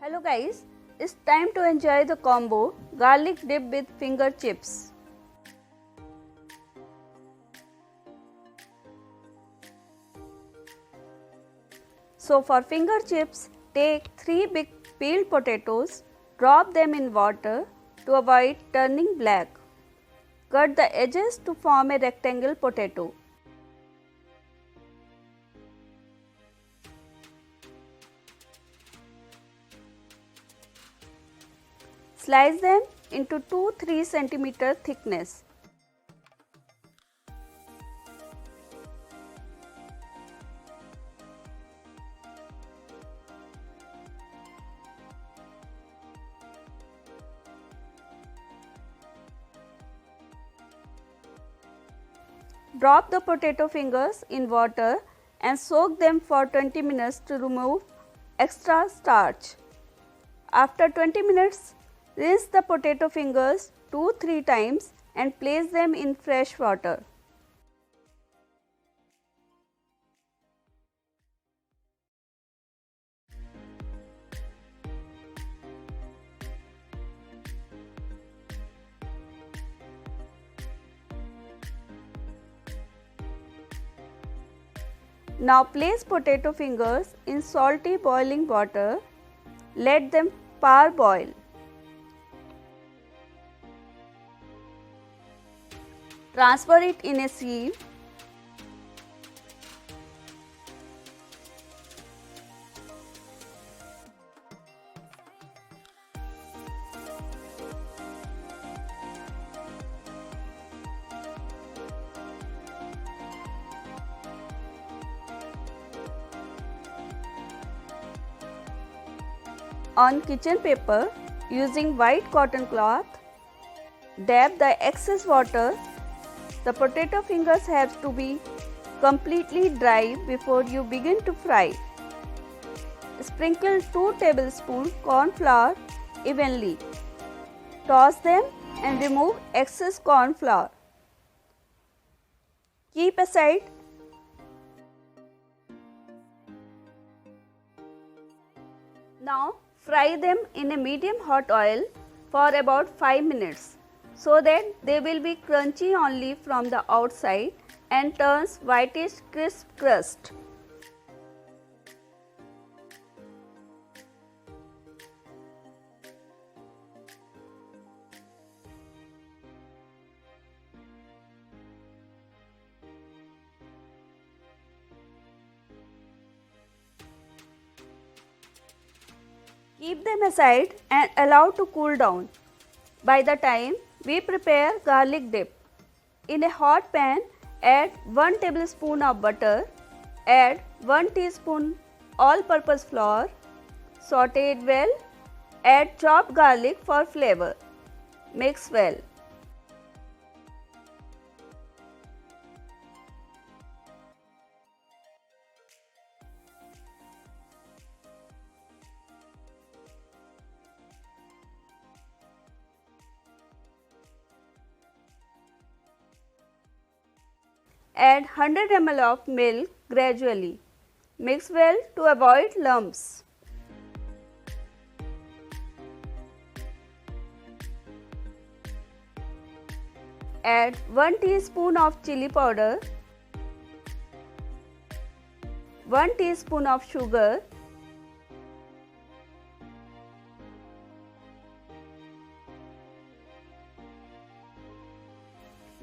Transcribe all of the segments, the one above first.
Hello guys, it's time to enjoy the combo garlic dip with finger chips. So for finger chips, take 3 big peeled potatoes, drop them in water to avoid turning black. Cut the edges to form a rectangle potato. Slice them into 2-3 cm thickness. Drop the potato fingers in water and soak them for 20 minutes to remove extra starch. After 20 minutes, rinse the potato fingers 2-3 times and place them in fresh water. Now place potato fingers in salty boiling water. Let them parboil. Transfer it in a sieve. On kitchen paper, using white cotton cloth, dab the excess water. The potato fingers have to be completely dry before you begin to fry. Sprinkle 2 tablespoons corn flour evenly. Toss them and remove excess corn flour. Keep aside. Now fry them in a medium hot oil for about 5 minutes so that they will be crunchy only from the outside and turns whitish crisp crust. Keep them aside and allow to cool down. By the time we prepare garlic dip, in a hot pan, add 1 tablespoon of butter, add 1 teaspoon all-purpose flour, saute it well, add chopped garlic for flavor. Mix well. Add 100 ml of milk gradually. Mix well to avoid lumps. Add 1 teaspoon of chilli powder, 1 teaspoon of sugar,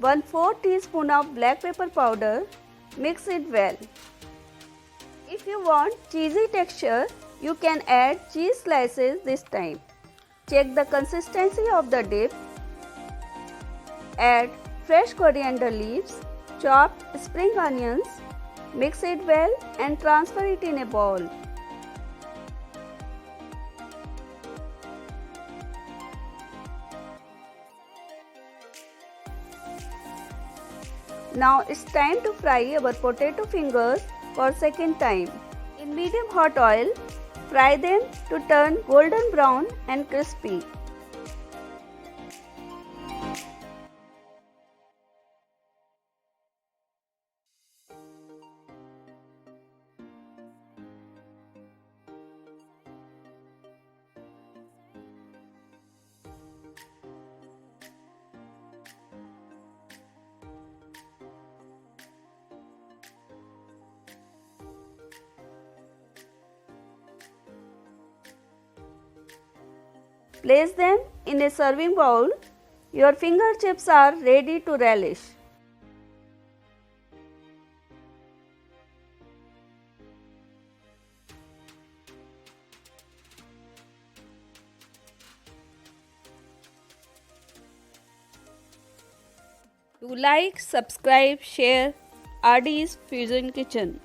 1/4 teaspoon of black pepper powder. Mix it well. If you want cheesy texture, you can add cheese slices this time. Check the consistency of the dip. Add fresh coriander leaves, chopped spring onions. Mix it well and transfer it in a bowl. Now it's time to fry our potato fingers for second time. In medium hot oil, fry them to turn golden brown and crispy. Place them in a serving bowl. Your finger chips are ready to relish. Do like, subscribe, share RD's Fusion Kitchen.